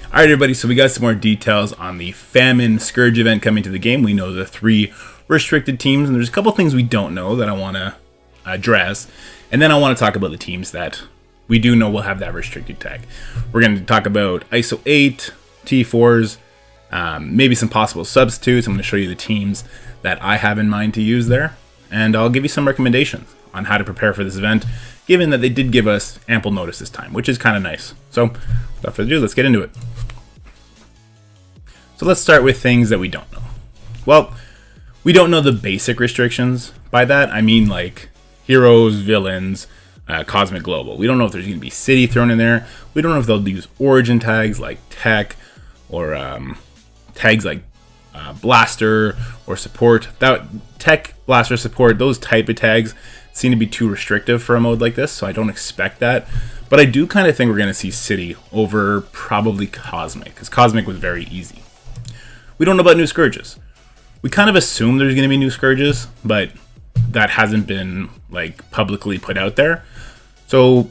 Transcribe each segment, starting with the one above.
Alright everybody, so we got some more details on the Famine Scourge event coming to the game. We know the 3 restricted teams, and there's a couple things we don't know that I want to address. And then I want to talk about the teams that we do know will have that restricted tag. We're going to talk about ISO 8, T4s, maybe some possible substitutes. I'm going to show you the teams that I have in mind to use there. And I'll give you some recommendations on how to prepare for this event, given that they did give us ample notice this time, which is kind of nice. So, without further ado, let's get into it. So let's start with things that we don't know. Well, we don't know the basic restrictions. By that, I mean like heroes, villains, cosmic, global. We don't know if there's going to be city thrown in there. We don't know if they'll use origin tags like tech or tags like blaster or support. That tech, blaster, support, those type of tags seem to be too restrictive for a mode like this, so I don't expect that. But I do kind of think we're going to see city over probably cosmic, because cosmic was very easy. We don't know about new Scourges. We kind of assume there's going to be new Scourges, but that hasn't been like publicly put out there. So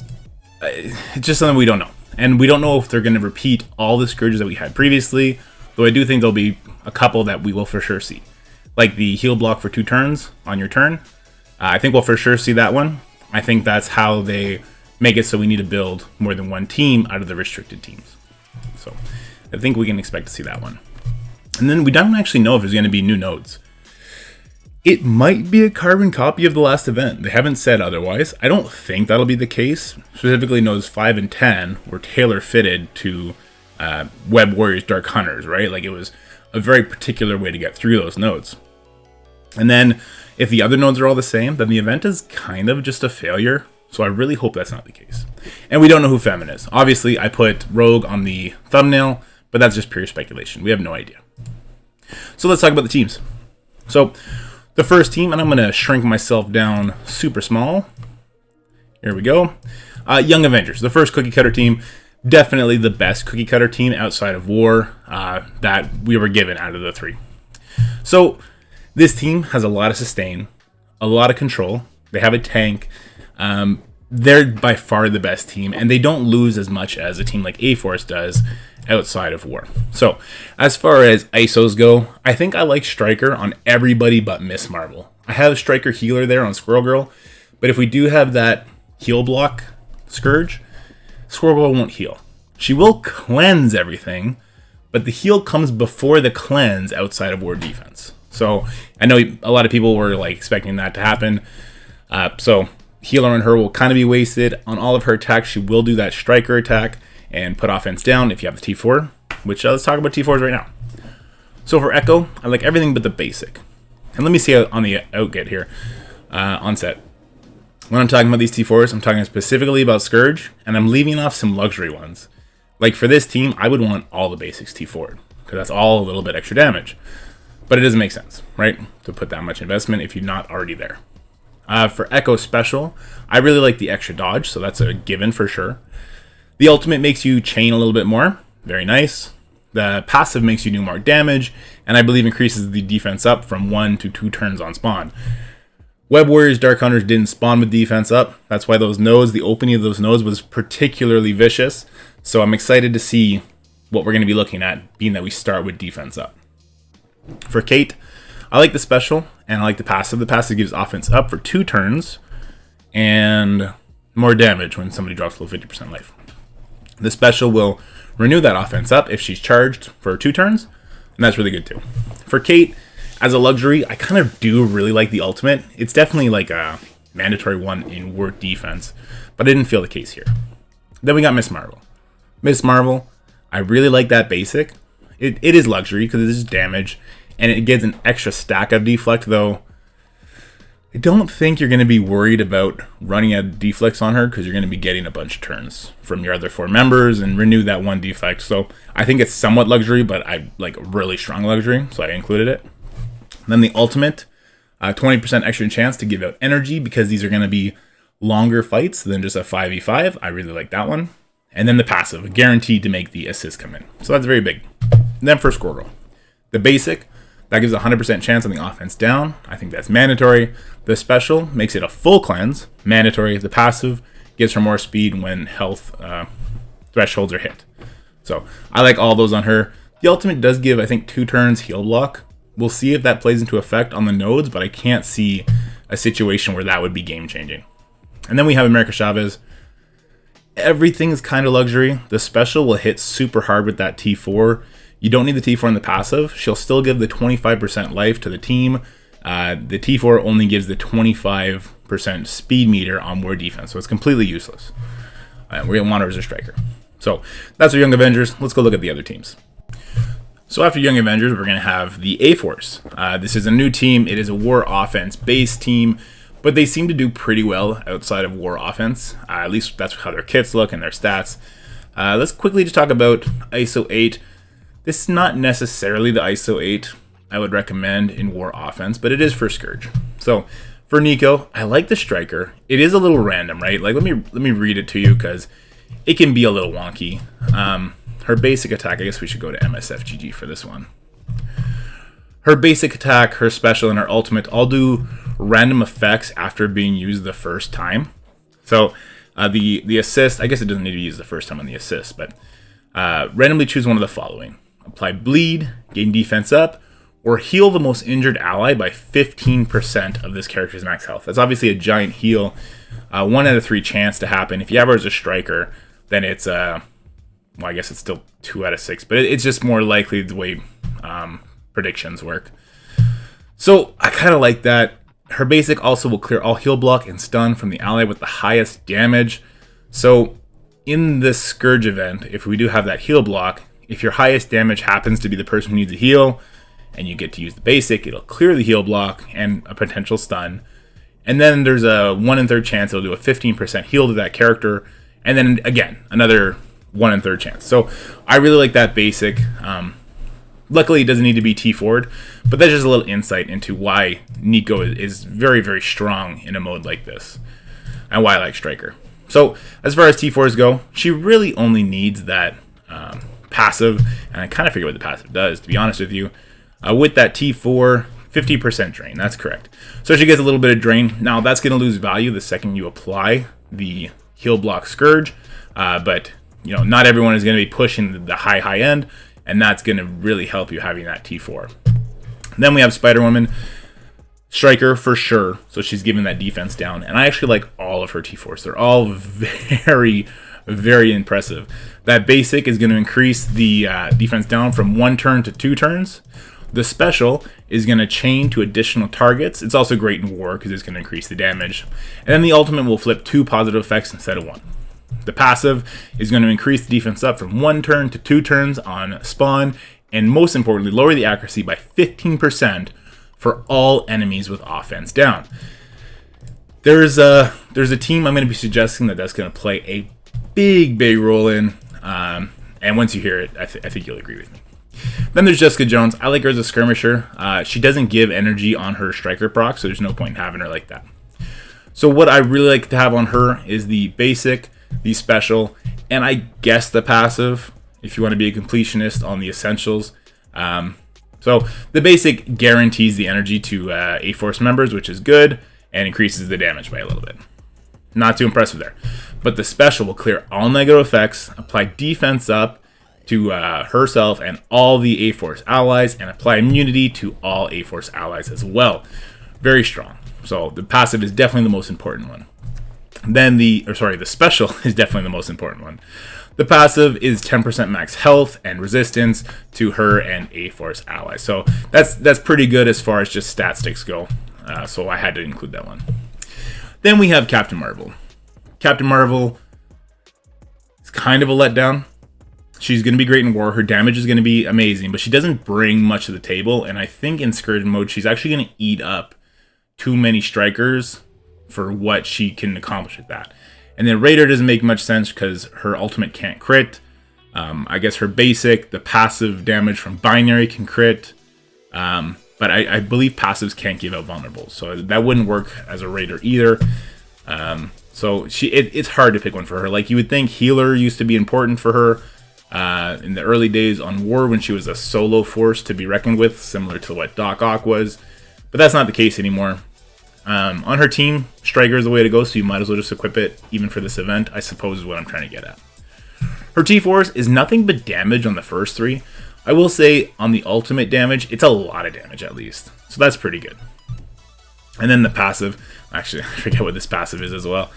it's just something we don't know. And we don't know if they're going to repeat all the Scourges that we had previously, though I do think there'll be a couple that we will for sure see. Like the heal block for 2 turns on your turn. I think we'll for sure see that one. I think that's how they make it so we need to build more than one team out of the restricted teams. So I think we can expect to see that one. And then we don't actually know if there's going to be new nodes. It might be a carbon copy of the last event. They haven't said otherwise. I don't think that'll be the case. Specifically, nodes 5 and 10 were tailor-fitted to Web Warriors, Dark Hunters, right? Like, it was a very particular way to get through those nodes. And then, if the other nodes are all the same, then the event is kind of just a failure. So I really hope that's not the case. And we don't know who Famine is. Obviously, I put Rogue on the thumbnail, but that's just pure speculation. We have no idea. So let's talk about the teams. So the first team, and I'm going to shrink myself down super small. Here we go. Young Avengers, the first cookie cutter team. Definitely the best cookie cutter team outside of War that we were given out of the 3. So this team has a lot of sustain, a lot of control. They have a tank. They're by far the best team, and they don't lose as much as a team like A-Force does outside of War. So, as far as ISOs go, I think I like Striker on everybody but Miss Marvel. I have Striker Healer there on Squirrel Girl, but if we do have that heal block Scourge, Squirrel Girl won't heal. She will cleanse everything, but the heal comes before the cleanse outside of War defense. So, I know a lot of people were like expecting that to happen. So, Healer on her will kind of be wasted. On all of her attacks, she will do that Striker attack and put offense down if you have the T4, which let's talk about T4s right now. So for Echo, I like everything but the basic. And let me see on the outget here, on set. When I'm talking about these T4s, I'm talking specifically about Scourge, and I'm leaving off some luxury ones. Like for this team, I would want all the basics T4'd, because that's all a little bit extra damage. But it doesn't make sense, right, to put that much investment if you're not already there. For Echo Special, I really like the extra dodge, so that's a given for sure. The ultimate makes you chain a little bit more. Very nice. The passive makes you do more damage, and I believe increases the defense up from 1 to 2 turns on spawn. Web Warriors, Dark Hunters didn't spawn with defense up. That's why those nodes, the opening of those nodes was particularly vicious. So I'm excited to see what we're going to be looking at, being that we start with defense up. For Kate, I like the special, and I like the passive. The passive gives offense up for 2 turns, and more damage when somebody drops below 50% life. The special will renew that offense up if she's charged for 2 turns, and that's really good too. For Kate, as a luxury, I kind of do really like the ultimate. It's definitely like a mandatory one in War defense, but I didn't feel the case here. Then we got Miss Marvel. Miss Marvel, I really like that basic. It is luxury because it is damage, and it gets an extra stack of deflect, though I don't think you're going to be worried about running out of deflects on her because you're going to be getting a bunch of turns from your other 4 members and renew that 1 deflect. So I think it's somewhat luxury, but I like really strong luxury, so I included it. Then the ultimate, 20% extra chance to give out energy because these are going to be longer fights than just a 5v5. I really like that one. And then the passive, guaranteed to make the assist come in. So that's very big. And then for Squirrel, the basic, that gives a 100% chance on the offense down. I think that's mandatory. The special makes it a full cleanse, mandatory. The passive gives her more speed when health thresholds are hit. So I like all those on her. The ultimate does give, I think, 2 turns heal block. We'll see if that plays into effect on the nodes, but I can't see a situation where that would be game changing. And then we have America Chavez. Everything is kind of luxury. The special will hit super hard with that T4. You don't need the T4 in the passive. She'll still give the 25% life to the team. The T4 only gives the 25% speed meter on war defense, so it's completely useless. We want her as a striker. So that's our Young Avengers. Let's go look at the other teams. So after Young Avengers, we're going to have the A-Force. This is a new team. It is a war offense-based team, but they seem to do pretty well outside of war offense. At least that's how their kits look and their stats. Let's quickly just talk about ISO 8. This is not necessarily the ISO 8 I would recommend in war offense, but it is for Scourge. So for Nico, I like the striker. It is a little random, right? Like let me read it to you because it can be a little wonky. Her basic attack, I guess we should go to MSFGG for this one. Her basic attack, her special, and her ultimate all do random effects after being used the first time. So the assist, I guess it doesn't need to be used the first time on the assist, but randomly choose one of the following. Apply bleed, gain defense up, or heal the most injured ally by 15% of this character's max health. That's obviously a giant heal. 1 out of 3 chance to happen. If you have her as a striker, then it's well, I guess it's still 2 out of 6, but it's just more likely the way predictions work. So I kind of like that. Her basic also will clear all heal block and stun from the ally with the highest damage. So in this Scourge event, if we do have that heal block, if your highest damage happens to be the person who needs a heal, and you get to use the basic, it'll clear the heal block and a potential stun. And then there's a 1 in 3rd chance it'll do a 15% heal to that character. And then again, another 1 in 3rd chance. So I really like that basic. Luckily, it doesn't need to be T4'd, but that's just a little insight into why Nico is very, very strong in a mode like this, and why I like Striker. So as far as T4s go, she really only needs that passive, and I kind of forget what the passive does, to be honest with you. With that T4, 50% drain, that's correct. So she gets a little bit of drain. Now that's going to lose value the second you apply the heal block Scourge, but you know, not everyone is going to be pushing the high end, and that's going to really help you having that T4. Then we have Spider-Woman. Striker for sure, so she's giving that defense down. And I actually like all of her T4s. They're all very, very impressive. That basic is going to increase the defense down from 1 turn to 2 turns. The special is going to chain to additional targets. It's also great in war because it's going to increase the damage. And then the ultimate will flip 2 positive effects instead of 1. The passive is going to increase the defense up from 1 turn to 2 turns on spawn, and most importantly, lower the accuracy by 15% for all enemies with offense down. There's a team I'm going to be suggesting that's going to play a big role in, and once you hear it, I think you'll agree with me. Then there's Jessica Jones. I like her as a skirmisher. She doesn't give energy on her striker proc, so there's no point in having her like that. So what I really like to have on her is the basic, the special, and I guess the passive, if you want to be a completionist on the essentials. So the basic guarantees the energy to A-Force members, which is good, and increases the damage by a little bit. Not too impressive there. But the special will clear all negative effects, apply defense up to herself and all the A-Force allies, and apply immunity to all A-Force allies as well. Very strong. So the passive is definitely the most important one. Then the special is definitely the most important one. The passive is 10% max health and resistance to her and A-Force allies. So that's pretty good as far as just stat sticks go. So I had to include that one. Then we have Captain Marvel. Captain Marvel is kind of a letdown. She's going to be great in war. Her damage is going to be amazing, but she doesn't bring much to the table. And I think in Scourge mode, she's actually going to eat up too many strikers for what she can accomplish with that. And then Raider doesn't make much sense because her ultimate can't crit. I guess her basic, the passive damage from binary can crit. But I believe passives can't give out vulnerables. So that wouldn't work as a Raider either. So it's hard to pick one for her. Like you would think healer used to be important for her in the early days on war when she was a solo force to be reckoned with, similar to what Doc Ock was. But that's not the case anymore. On her team, Striker is the way to go, so you might as well just equip it, even for this event, I suppose is what I'm trying to get at. Her T-Force is nothing but damage on the first 3. I will say on the ultimate damage, it's a lot of damage at least. So that's pretty good. And then the passive, actually I forget what this passive is as well.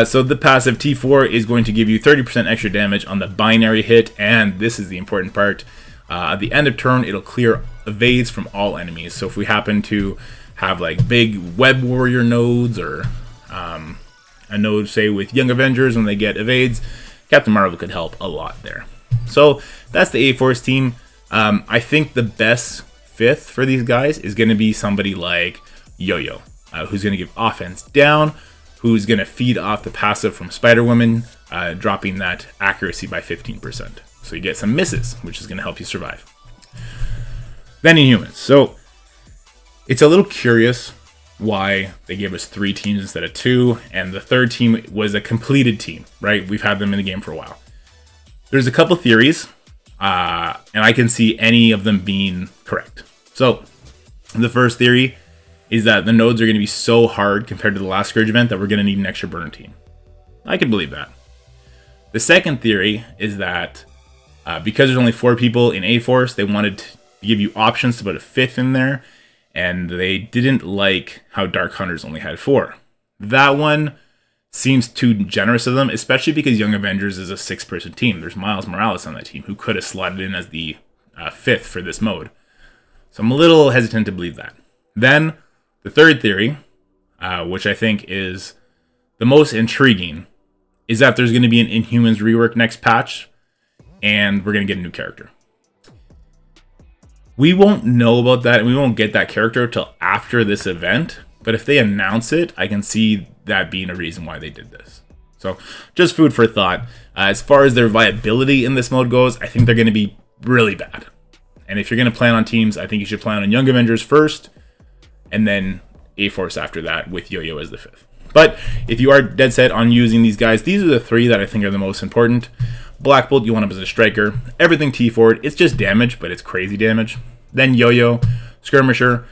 So the passive T4 is going to give you 30% extra damage on the binary hit, and this is the important part. At the end of turn, it'll clear evades from all enemies. So if we happen to have like big web warrior nodes, or a node say with Young Avengers when they get evades, Captain Marvel could help a lot there. So that's the A-Force team. I think the best fifth for these guys is going to be somebody like Yo-Yo, who's going to give offense down, who's going to feed off the passive from Spider-Woman, dropping that accuracy by 15%. So you get some misses, which is going to help you survive. Then Inhumans. So it's a little curious why they gave us 3 teams instead of 2, and the third team was a completed team, right? We've had them in the game for a while. There's a couple theories, and I can see any of them being correct. So the first theory is that the nodes are going to be so hard compared to the last Scourge event that we're going to need an extra burn team. I can believe that. The second theory is that because there's only 4 people in A-Force, they wanted to give you options to put a 5th in there, and they didn't like how Dark Hunters only had 4. That one seems too generous of them, especially because Young Avengers is a 6-person team. There's Miles Morales on that team, who could have slotted in as the 5th for this mode. So I'm a little hesitant to believe that. Then, the third theory, which I think is the most intriguing, is that there's going to be an Inhumans rework next patch, and we're going to get a new character. We won't know about that, and we won't get that character until after this event, but if they announce it, I can see that being a reason why they did this. So, just food for thought. As far as their viability in this mode goes, I think they're going to be really bad. And if you're going to plan on teams, I think you should plan on Young Avengers first, and then A-Force after that, with Yo-Yo as the 5th. But if you are dead set on using these guys, these are the 3 that I think are the most important. Black Bolt, you want him as a striker. Everything T-Forward, it's just damage, but it's crazy damage. Then Yo-Yo, Skirmisher.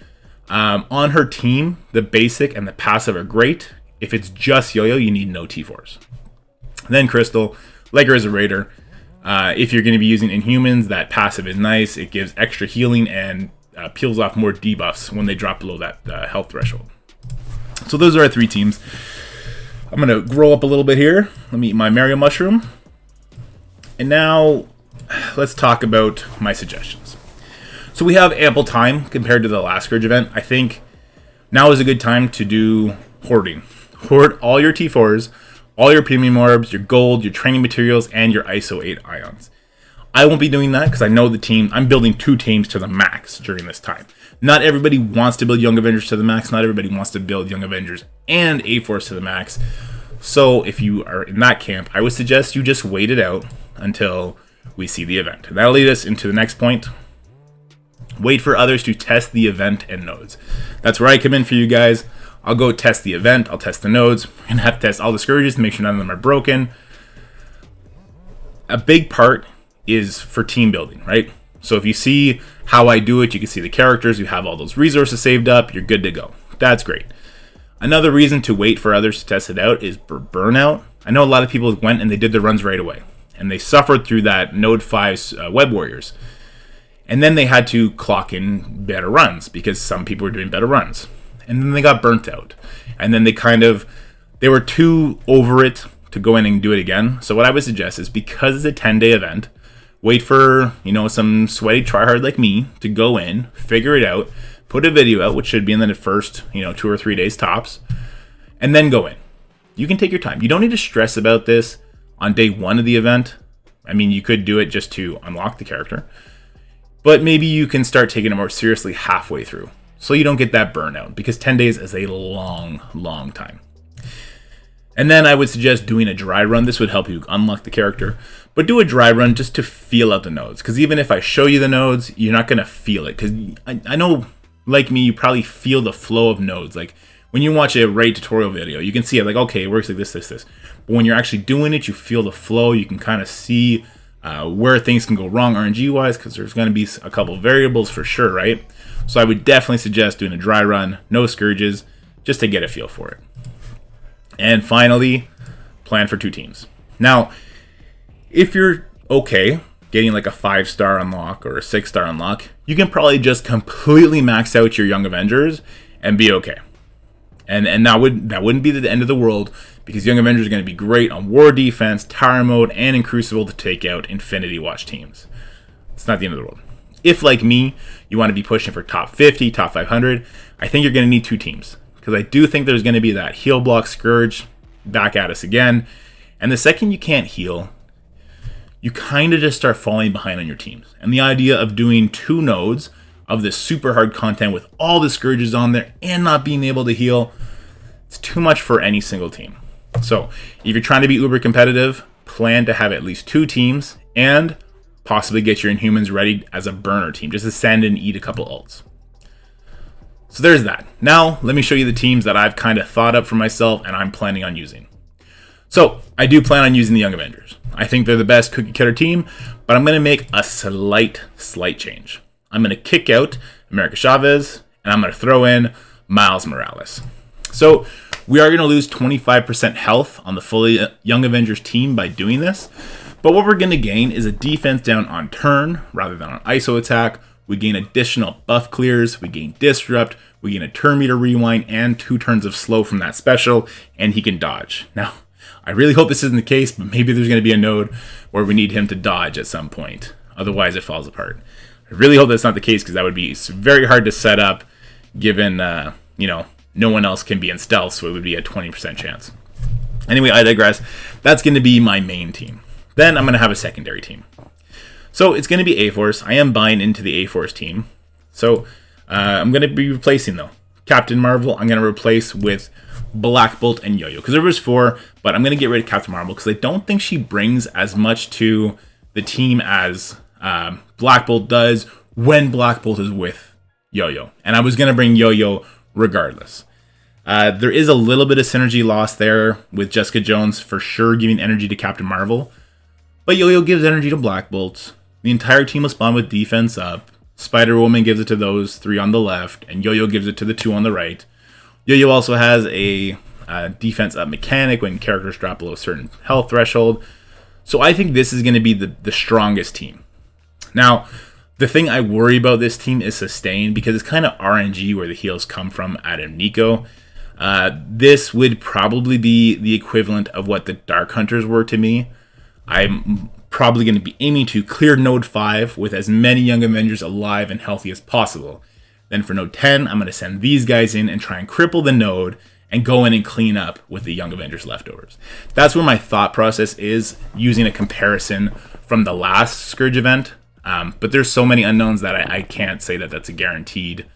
On her team, the basic and the passive are great. If it's just Yo-Yo, you need no T-Force. Then Crystal, Legger as a Raider. If you're going to be using Inhumans, that passive is nice. It gives extra healing and peels off more debuffs when they drop below that health threshold. So those are our 3 teams. I'm going to grow up a little bit here. Let me eat my Mario Mushroom. And now, let's talk about my suggestions. So we have ample time compared to the last Scourge event. I think now is a good time to do hoarding. Hoard all your T4s, all your premium orbs, your gold, your training materials, and your ISO 8 ions. I won't be doing that because I know the team. I'm building 2 teams to the max during this time. Not everybody wants to build Young Avengers to the max. Not everybody wants to build Young Avengers and A-Force to the max. So if you are in that camp, I would suggest you just wait it out until we see the event. And that'll lead us into the next point. Wait for others to test the event and nodes. That's where I come in for you guys. I'll go test the event. I'll test the nodes. We're going to have to test all the Scourges to make sure none of them are broken. A big part is for team building, right? So if you see how I do it, you can see the characters. You have all those resources saved up. You're good to go. That's great. Another reason to wait for others to test it out is burnout. I know a lot of people went and they did their runs right away. And they suffered through that Node 5's Web Warriors. And then they had to clock in better runs because some people were doing better runs. And then they got burnt out. And then they were too over it to go in and do it again. So what I would suggest is, because it's a 10-day event, wait for, some sweaty tryhard like me to go in, figure it out, put a video out, which should be in the first, 2 or 3 days tops, and then go in. You can take your time. You don't need to stress about this on day 1 of the event. I mean, you could do it just to unlock the character. But maybe you can start taking it more seriously halfway through, so you don't get that burnout, because 10 days is a long, long time. And then I would suggest doing a dry run. This would help you unlock the character. But do a dry run just to feel out the nodes. Because even if I show you the nodes, you're not going to feel it. Because I know, like me, you probably feel the flow of nodes. Like, when you watch a raid tutorial video, you can see it like, okay, it works like this. But when you're actually doing it, you feel the flow. You can kind of see where things can go wrong RNG-wise, because there's going to be a couple variables for sure, right? So I would definitely suggest doing a dry run, no Scourges, just to get a feel for it. And finally, plan for 2 teams. Now, If you're okay getting like a 5-star unlock or a 6-star unlock, you can probably just completely max out your Young Avengers and be okay. And that wouldn't be the end of the world, because Young Avengers are going to be great on War Defense, Tower Mode, and in Crucible to take out Infinity Watch teams. It's not the end of the world. If, like me, you want to be pushing for top 50, top 500, I think you're going to need 2 teams. Because I do think there's going to be that heal block Scourge back at us again. And the second you can't heal, you kind of just start falling behind on your teams. And the idea of doing 2 nodes of this super hard content with all the Scourges on there and not being able to heal, it's too much for any single team. So if you're trying to be uber competitive, plan to have at least 2 teams and possibly get your Inhumans ready as a burner team, just to send and eat a couple ults. So there's that. Now let me show you the teams that I've kind of thought up for myself and I'm planning on using. So I do plan on using the Young Avengers. I think they're the best cookie cutter team, but I'm going to make a slight change. I'm going to kick out America Chavez, and I'm going to throw in Miles Morales. So we are going to lose 25% health on the fully Young Avengers team by doing this, but what we're going to gain is a defense down on turn rather than on ISO attack. We gain additional buff clears, we gain disrupt, we gain a turn meter rewind, and 2 turns of slow from that special, and he can dodge. Now, I really hope this isn't the case, but maybe there's going to be a node where we need him to dodge at some point. Otherwise, it falls apart. I really hope that's not the case, because that would be very hard to set up, given, no one else can be in stealth, so it would be a 20% chance. Anyway, I digress. That's going to be my main team. Then I'm going to have a secondary team. So it's going to be A-Force. I am buying into the A-Force team. So I'm going to be replacing, though. Captain Marvel, I'm going to replace with Black Bolt and Yo-Yo, because there was 4, but I'm going to get rid of Captain Marvel because I don't think she brings as much to the team as Black Bolt does when Black Bolt is with Yo-Yo. And I was going to bring Yo-Yo regardless. There is a little bit of synergy lost there with Jessica Jones for sure giving energy to Captain Marvel, but Yo-Yo gives energy to Black Bolt. The entire team will spawn with defense up. Spider-Woman gives it to those 3 on the left, and Yo-Yo gives it to the 2 on the right. Yo-Yo also has a defense up mechanic when characters drop below a certain health threshold. So I think this is going to be the strongest team. Now, the thing I worry about this team is sustain, because it's kind of RNG where the heals come from out of Nico. This would probably be the equivalent of what the Dark Hunters were to me. I'm probably going to be aiming to clear Node 5 with as many Young Avengers alive and healthy as possible. Then for Node 10, I'm going to send these guys in and try and cripple the node and go in and clean up with the Young Avengers leftovers. That's where my thought process is, using a comparison from the last Scourge event. But there's so many unknowns that I can't say that that's a guaranteed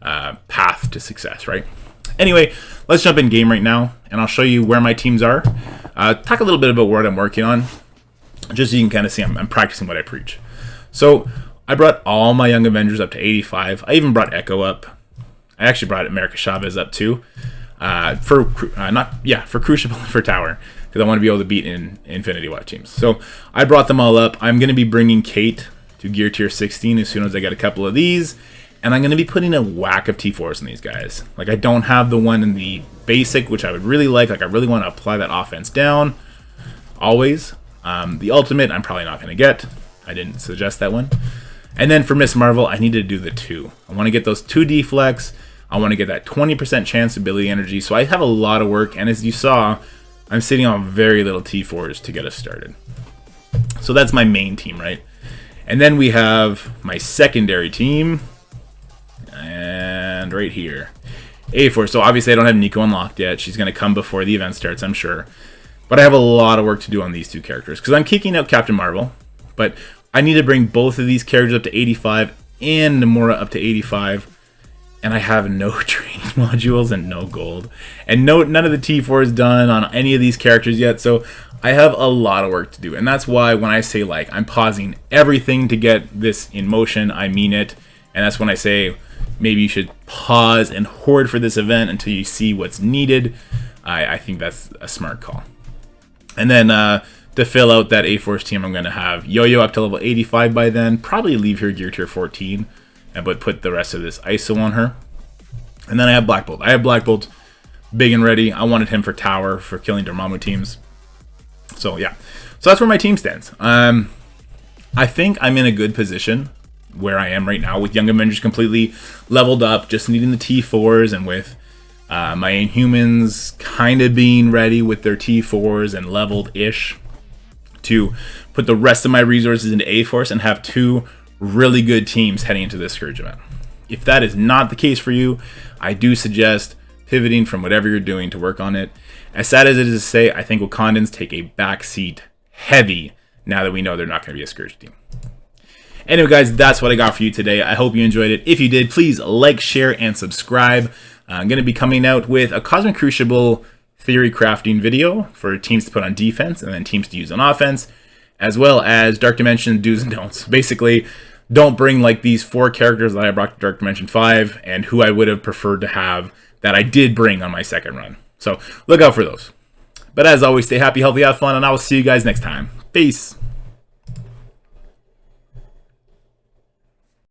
path to success, right? Anyway, let's jump in game right now, and I'll show you where my teams are. Talk a little bit about what I'm working on, just so you can kind of see I'm practicing what I preach. So I brought all my Young Avengers up to 85. I even brought Echo up. I actually brought America Chavez up too, for Crucible and for Tower, because I want to be able to beat in Infinity Watch teams. So I brought them all up. I'm going to be bringing Kate to gear tier 16 as soon as I get a couple of these, and I'm going to be putting a whack of T4s in these guys. Like, I don't have the one in the basic, which I would really like. Like, I really want to apply that offense down always. The ultimate I'm probably not going to get. I didn't suggest that one. And then for Miss Marvel, I need to do the 2. I want to get those 2 deflects. I want to get that 20% chance ability energy. So I have a lot of work, and as you saw, I'm sitting on very little T4s to get us started. So that's my main team, right? And then we have my secondary team, and right here, A-Force. So obviously I don't have Nico unlocked yet. She's going to come before the event starts, I'm sure. But I have a lot of work to do on these 2 characters, because I'm kicking out Captain Marvel, but I need to bring both of these characters up to 85 and Namora up to 85, and I have no training modules and no gold, and none of the T4 is done on any of these characters yet, so I have a lot of work to do. And that's why when I say, like, I'm pausing everything to get this in motion, I mean it. And that's when I say maybe you should pause and hoard for this event until you see what's needed. I think that's a smart call. And then to fill out that A-Force team, I'm going to have Yo-Yo up to level 85 by then. Probably leave her gear tier 14, but put the rest of this ISO on her. And then I have Black Bolt. I have Black Bolt big and ready. I wanted him for Tower, for killing Dormammu teams. So yeah. So that's where my team stands. I think I'm in a good position where I am right now with Young Avengers completely leveled up, just needing the T4s, and with my Inhumans kind of being ready with their T4s and leveled-ish to put the rest of my resources into A-Force and have 2 really good teams heading into this Scourge event. If that is not the case for you, I do suggest pivoting from whatever you're doing to work on it. As sad as it is to say, I think Wakandans take a backseat heavy now that we know they're not going to be a Scourge team. Anyway, guys, that's what I got for you today. I hope you enjoyed it. If you did, please like, share, and subscribe. I'm going to be coming out with a Cosmic Crucible theory crafting video for teams to put on defense and then teams to use on offense, as well as Dark Dimension do's and don'ts. Basically, don't bring like these 4 characters that I brought to Dark Dimension 5 and who I would have preferred to have that I did bring on my second run. So look out for those. But as always, stay happy, healthy, have fun, and I will see you guys next time. Peace.